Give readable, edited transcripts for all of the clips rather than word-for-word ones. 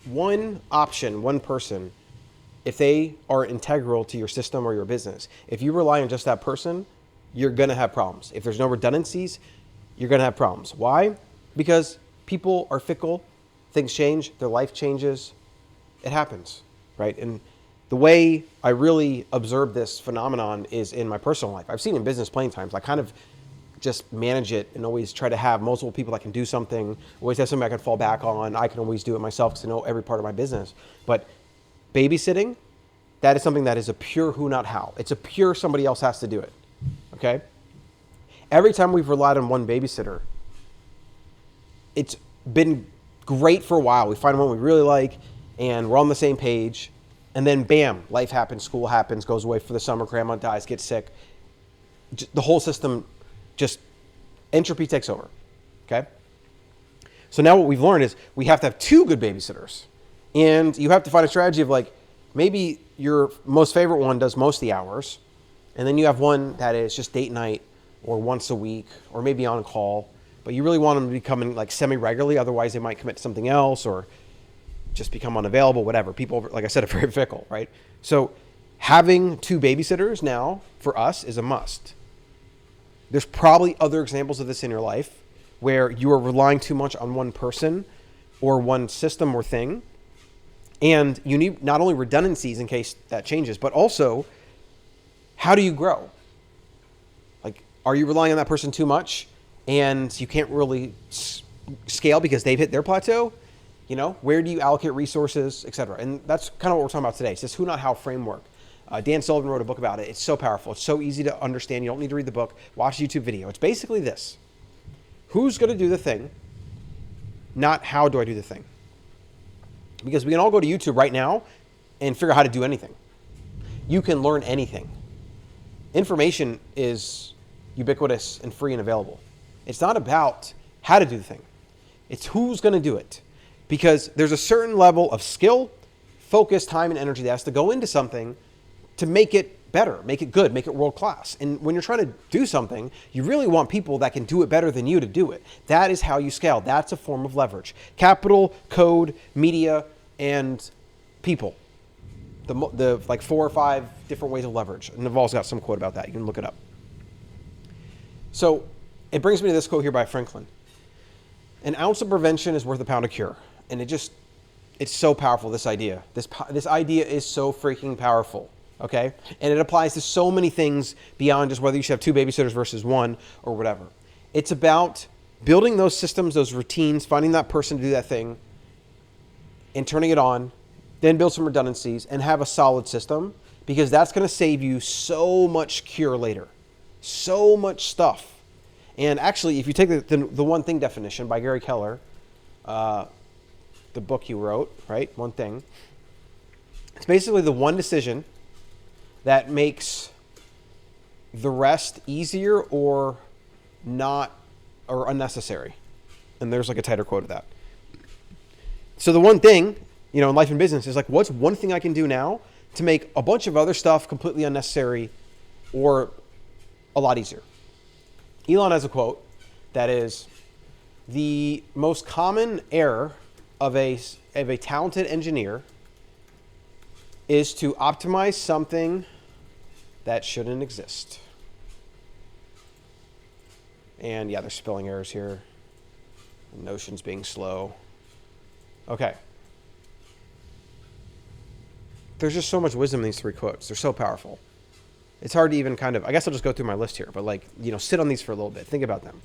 one option, one person, if they are integral to your system or your business, if you rely on just that person, you're going to have problems. If there's no redundancies, you're going to have problems. Why? Because people are fickle. Things change. Their life changes. It happens, right? And the way I really observe this phenomenon is in my personal life. I've seen it in business plenty of times. I kind of just manage it and always try to have multiple people that can do something, always have something I can fall back on. I can always do it myself because I know every part of my business. But babysitting, that is something that is a pure who, not how. It's a pure somebody else has to do it, okay? Every time we've relied on one babysitter, it's been great for a while. We find one we really like, and we're on the same page, and then bam, life happens, school happens, goes away for the summer, grandma dies, gets sick. The whole system, just entropy takes over, okay? So now what we've learned is we have to have two good babysitters. And you have to find a strategy of like, maybe your most favorite one does most of the hours, and then you have one that is just date night or once a week or maybe on call, but you really want them to be coming like semi-regularly, otherwise they might commit to something else or just become unavailable, whatever. People, like I said, are very fickle, right? So having two babysitters now for us is a must. There's probably other examples of this in your life where you are relying too much on one person or one system or thing. And you need not only redundancies in case that changes, but also how do you grow? Like, are you relying on that person too much and you can't really scale because they've hit their plateau? You know, where do you allocate resources, et cetera? And that's kind of what we're talking about today. It's this who, not how framework. Dan Sullivan wrote a book about it. It's so powerful. It's so easy to understand. You don't need to read the book. Watch a YouTube video. It's basically this. Who's going to do the thing, not how do I do the thing? Because we can all go to YouTube right now and figure out how to do anything. You can learn anything. Information is ubiquitous and free and available. It's not about how to do the thing. It's who's going to do it. Because there's a certain level of skill, focus, time, and energy that has to go into something to make it better, make it good, make it world class. And when you're trying to do something, you really want people that can do it better than you to do it. That is how you scale. That's a form of leverage. Capital, code, media, and people. The like 4 or 5 different ways of leverage. And Naval's got some quote about that. You can look it up. So it brings me to this quote here by Franklin. An ounce of prevention is worth a pound of cure. And it's so powerful, this idea. This idea is so freaking powerful. Okay? And it applies to so many things beyond just whether you should have 2 babysitters versus 1 or whatever. It's about building those systems, those routines, finding that person to do that thing and turning it on, then build some redundancies and have a solid system, because that's going to save you so much cure later. So much stuff. And actually, if you take the one thing definition by Gary Keller, the book he wrote, right? One thing. It's basically the one decision that makes the rest easier or not or unnecessary. And there's like a tighter quote of that. So the one thing, in life and business is like, what's one thing I can do now to make a bunch of other stuff completely unnecessary or a lot easier? Elon has a quote that is, the most common error of a talented engineer is to optimize something that shouldn't exist. And yeah, there's spelling errors here. Notion's being slow. Okay. There's just so much wisdom in these 3 quotes. They're so powerful. It's hard to even I guess I'll just go through my list here, but sit on these for a little bit. Think about them.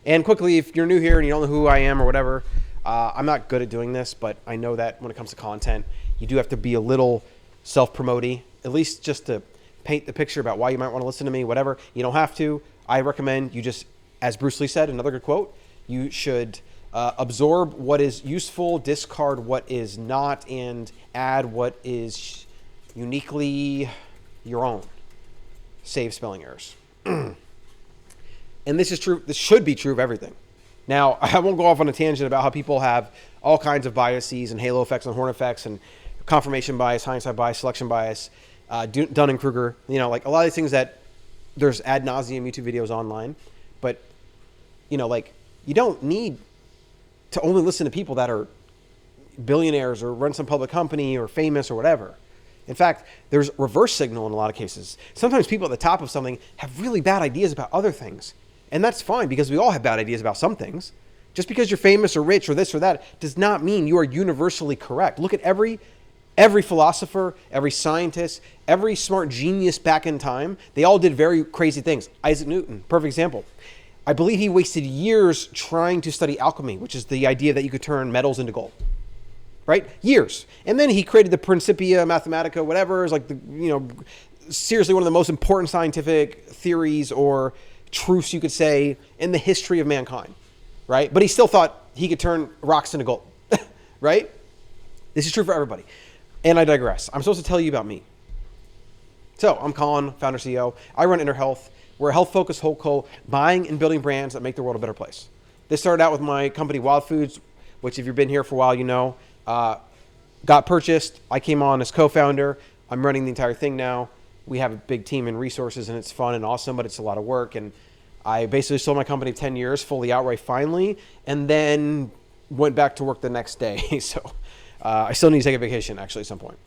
And quickly, if you're new here and you don't know who I am or whatever, I'm not good at doing this, but I know that when it comes to content, you do have to be a little self-promoty, at least just to paint the picture about why you might want to listen to me, whatever. You don't have to. I recommend you just, as Bruce Lee said, another good quote, you should absorb what is useful, discard what is not, and add what is uniquely your own. Save spelling errors. And this is true. This should be true of everything. Now, I won't go off on a tangent about how people have all kinds of biases and halo effects and horn effects and confirmation bias, hindsight bias, selection bias, Dunning-Kruger, like a lot of these things that there's ad nauseum YouTube videos online. But, you don't need to only listen to people that are billionaires or run some public company or famous or whatever. In fact, there's reverse signal in a lot of cases. Sometimes people at the top of something have really bad ideas about other things. And that's fine because we all have bad ideas about some things. Just because you're famous or rich or this or that does not mean you are universally correct. Look at every philosopher, every scientist, every smart genius back in time. They all did very crazy things. Isaac Newton, perfect example. I believe he wasted years trying to study alchemy, which is the idea that you could turn metals into gold. Right? Years. And then he created the Principia Mathematica, whatever. It's like, seriously one of the most important scientific theories or truths you could say in the history of mankind. Right? But he still thought he could turn rocks into gold. Right? This is true for everybody. And I digress. I'm supposed to tell you about me. So I'm Colin, founder, CEO. I run Innr Health. We're a health-focused holdco, buying and building brands that make the world a better place. This started out with my company, Wild Foods, which if you've been here for a while, you know, got purchased. I came on as co-founder. I'm running the entire thing now. We have a big team and resources, and it's fun and awesome, but it's a lot of work. And I basically sold my company 10 years, fully outright finally, and then went back to work the next day. So I still need to take a vacation, actually, at some point.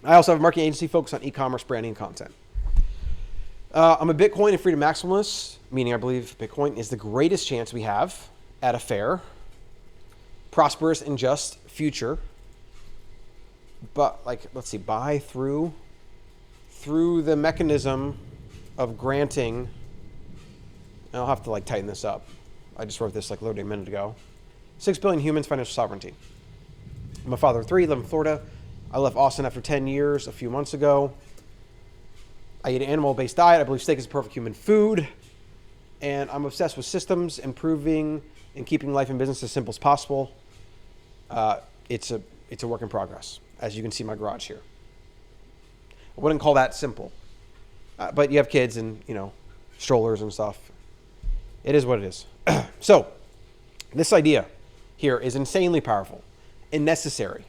I also have a marketing agency focused on e-commerce, branding, and content. I'm a Bitcoin and freedom maximalist, meaning I believe Bitcoin is the greatest chance we have at a fair, prosperous, and just future. But let's see, buy through the mechanism of granting. I'll have to tighten this up. I just wrote this literally a minute ago. 6 billion humans, financial sovereignty. I'm a father of 3, live in Florida. I left Austin after 10 years a few months ago. I eat an animal-based diet. I believe steak is a perfect human food. And I'm obsessed with systems, improving and keeping life and business as simple as possible. It's a work in progress, as you can see my garage here. I wouldn't call that simple. But you have kids and, strollers and stuff. It is what it is. So, this idea here is insanely powerful and necessary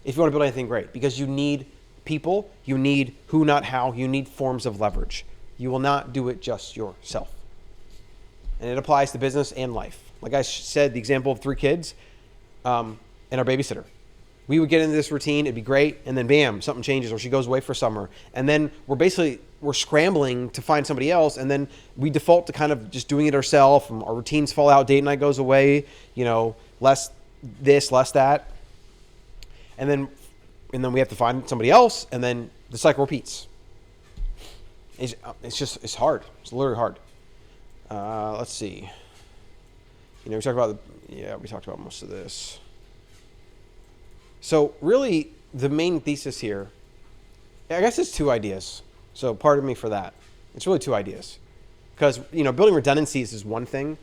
if you want to build anything great, because you need people, you need who, not how, you need forms of leverage. You will not do it just yourself. And it applies to business and life. Like I said, the example of 3 kids and our babysitter. We would get into this routine, it'd be great, and then bam, something changes, or she goes away for summer. And then we're scrambling to find somebody else, and then we default to kind of just doing it ourselves, and our routines fall out, date night goes away, less this, less that. And then we have to find somebody else, and then the cycle repeats. It's hard. It's literally hard. Let's see. We talked about most of this. So really, the main thesis here, I guess it's 2 ideas. So pardon me for that. It's really 2 ideas. Because, building redundancies is one thing,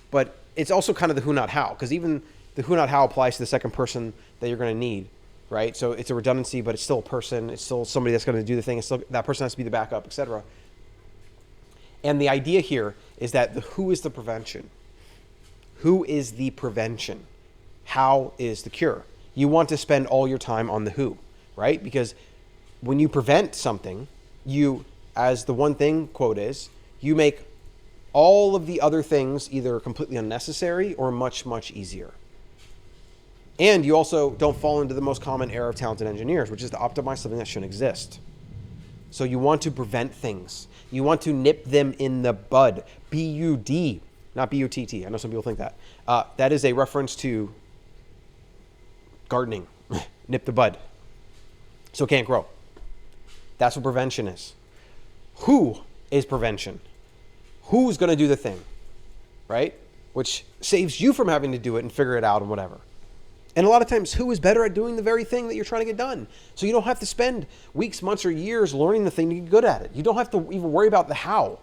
but it's also kind of the who, not how. Because even the who, not how applies to the second person that you're going to need, right? So it's a redundancy, but it's still a person. It's still somebody that's going to do the thing. It's still, that person has to be the backup, etc. And the idea here is that the who is the prevention. Who is the prevention? How is the cure? You want to spend all your time on the who, right? Because when you prevent something, you, as the one thing quote is, you make all of the other things either completely unnecessary or much, much easier. And you also don't fall into the most common error of talented engineers, which is to optimize something that shouldn't exist. So you want to prevent things. You want to nip them in the bud. B-U-D, not B-U-T-T. I know some people think that. That is a reference to gardening. Nip the bud. So it can't grow. That's what prevention is. Who is prevention? Who's going to do the thing, right? Which saves you from having to do it and figure it out and whatever. And a lot of times, who is better at doing the very thing that you're trying to get done? So you don't have to spend weeks, months, or years learning the thing to get good at it. You don't have to even worry about the how.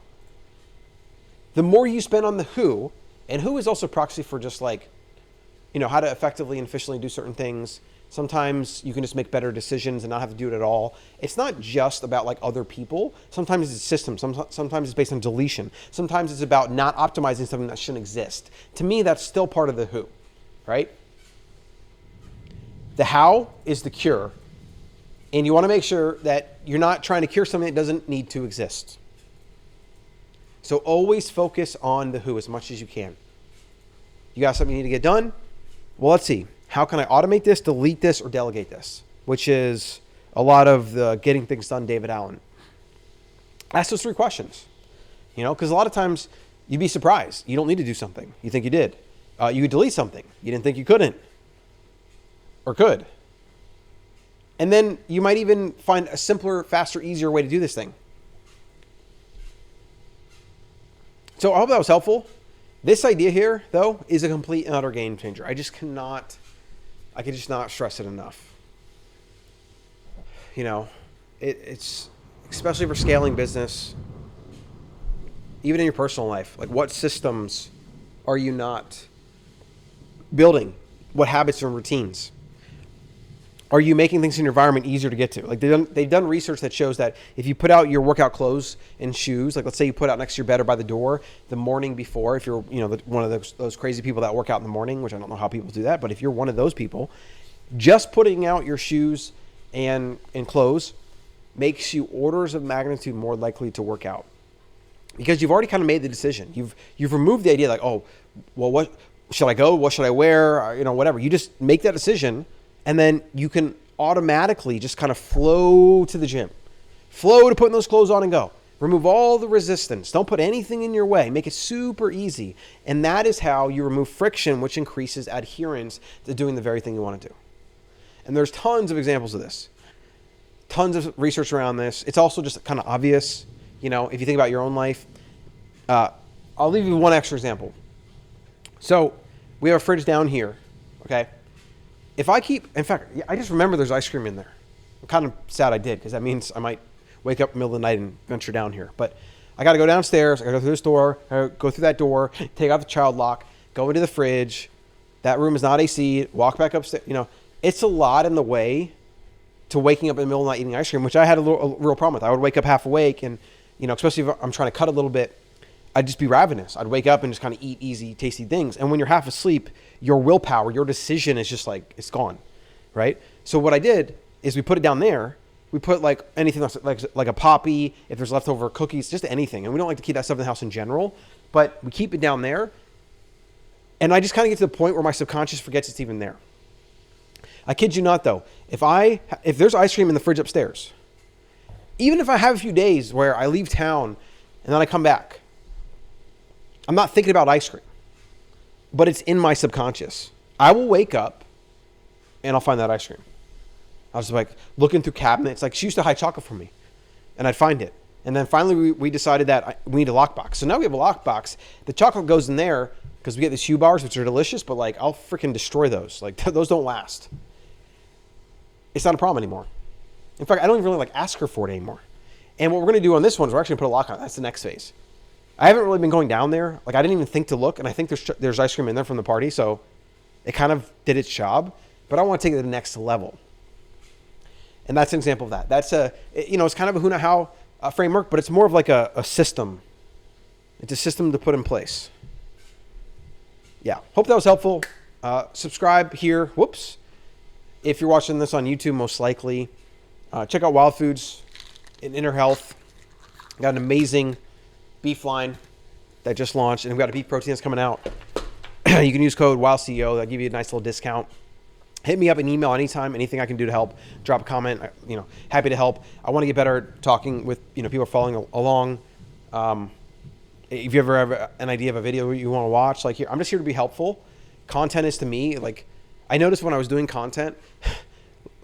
The more you spend on the who, and who is also proxy for just how to effectively and efficiently do certain things. Sometimes you can just make better decisions and not have to do it at all. It's not just about other people. Sometimes it's systems. Sometimes it's based on deletion. Sometimes it's about not optimizing something that shouldn't exist. To me, that's still part of the who, right? The how is the cure. And you want to make sure that you're not trying to cure something that doesn't need to exist. So always focus on the who as much as you can. You got something you need to get done? Well, let's see. How can I automate this, delete this, or delegate this? Which is a lot of the getting things done David Allen. Ask those 3 questions. Because a lot of times you'd be surprised. You don't need to do something. You think you did. You could delete something. You didn't think you couldn't or could. And then you might even find a simpler, faster, easier way to do this thing. So I hope that was helpful. This idea here, though, is a complete and utter game changer. I could just not stress it enough. It's especially for scaling business, even in your personal life. Like, what systems are you not building? What habits and routines? Are you making things in your environment easier to get to? Like, they've done research that shows that if you put out your workout clothes and shoes, like let's say you put out next to your bed or by the door the morning before, if you're one of those crazy people that work out in the morning, which I don't know how people do that, but if you're one of those people, just putting out your shoes and clothes makes you orders of magnitude more likely to work out, because you've already kind of made the decision. You've removed the idea like, oh, well, what should I go? What should I wear? Whatever. You just make that decision. And then you can automatically just kind of flow to the gym. Flow to putting those clothes on and go. Remove all the resistance. Don't put anything in your way. Make it super easy. And that is how you remove friction, which increases adherence to doing the very thing you want to do. And there's tons of examples of this. Tons of research around this. It's also just kind of obvious, if you think about your own life. I'll leave you one extra example. So we have a fridge down here, okay? In fact, I just remember there's ice cream in there. I'm kind of sad I did, because that means I might wake up in the middle of the night and venture down here. But I got to go downstairs. I got to go through this door, go through that door, take out the child lock, go into the fridge. That room is not AC. Walk back upstairs. It's a lot in the way to waking up in the middle of the night eating ice cream, which I had a real problem with. I would wake up half awake, and especially if I'm trying to cut a little bit, I'd just be ravenous. I'd wake up and just kind of eat easy, tasty things. And when you're half asleep, your willpower, your decision is just like, it's gone, right? So what I did is we put it down there. We put like anything else, like a Poppy, if there's leftover cookies, just anything. And we don't like to keep that stuff in the house in general, but we keep it down there. And I just kind of get to the point where my subconscious forgets it's even there. I kid you not, though. If there's ice cream in the fridge upstairs, even if I have a few days where I leave town and then I come back, I'm not thinking about ice cream, but it's in my subconscious. I will wake up and I'll find that ice cream. I was like looking through cabinets. Like, she used to hide chocolate from me, and I'd find it. And then finally we decided that we need a lockbox. So now we have a lockbox. The chocolate goes in there because we get these shoe bars, which are delicious, but like, I'll freaking destroy those. Like, those don't last. It's not a problem anymore. In fact, I don't even really like ask her for it anymore. And what we're going to do on this one is we're actually going to put a lock on it. That's the next phase. I haven't really been going down there. Like, I didn't even think to look, and I think there's ice cream in there from the party, so it kind of did its job. But I want to take it to the next level. And that's an example of that. That's it's kind of a who, not how framework, but it's more of like a system. It's a system to put in place. Yeah, hope that was helpful. Subscribe here. Whoops. If you're watching this on YouTube, most likely. Check out Wild Foods in Innr Health. Got an amazing beef line that just launched, and we've got a beef protein that's coming out. You can use code WildCEO. That'll give you a nice little discount. Hit me up an email anytime, anything I can do to help. Drop a comment. Happy to help. I want to get better talking with people following along. If you ever have an idea of a video you want to watch, like, here, I'm just here to be helpful. Content is, to me, like, I noticed when I was doing content,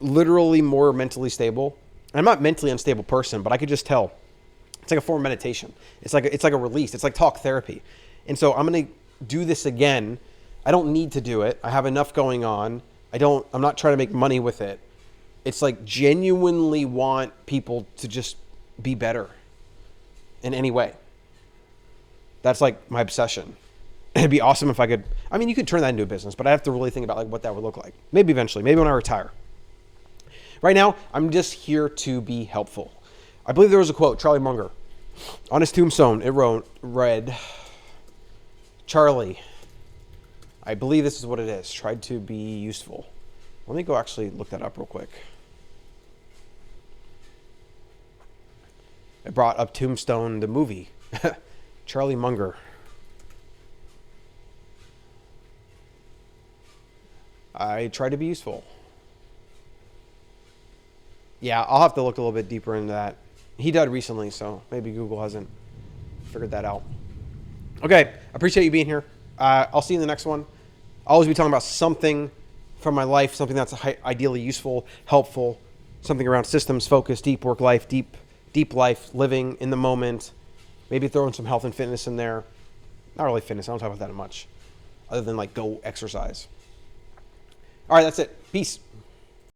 literally more mentally stable. And I'm not a mentally unstable person, but I could just tell. It's like a form of meditation. It's like a release. It's like talk therapy. And so I'm going to do this again. I don't need to do it. I have enough going on. I'm not trying to make money with it. It's like, genuinely want people to just be better in any way. That's like my obsession. It'd be awesome if I could. I mean, you could turn that into a business, but I have to really think about like what that would look like. Maybe eventually, maybe when I retire. Right now, I'm just here to be helpful. I believe there was a quote, Charlie Munger. On his tombstone, it read, Charlie, I believe this is what it is, tried to be useful. Let me go actually look that up real quick. I brought up Tombstone, the movie. Charlie Munger. I try to be useful. Yeah, I'll have to look a little bit deeper into that. He died recently, so maybe Google hasn't figured that out. Okay, appreciate you being here. I'll see you in the next one. I'll always be talking about something from my life, something that's ideally useful, helpful, something around systems, focus, deep work life, deep life, living in the moment. Maybe throw in some health and fitness in there. Not really fitness. I don't talk about that much, other than like go exercise. All right, that's it. Peace.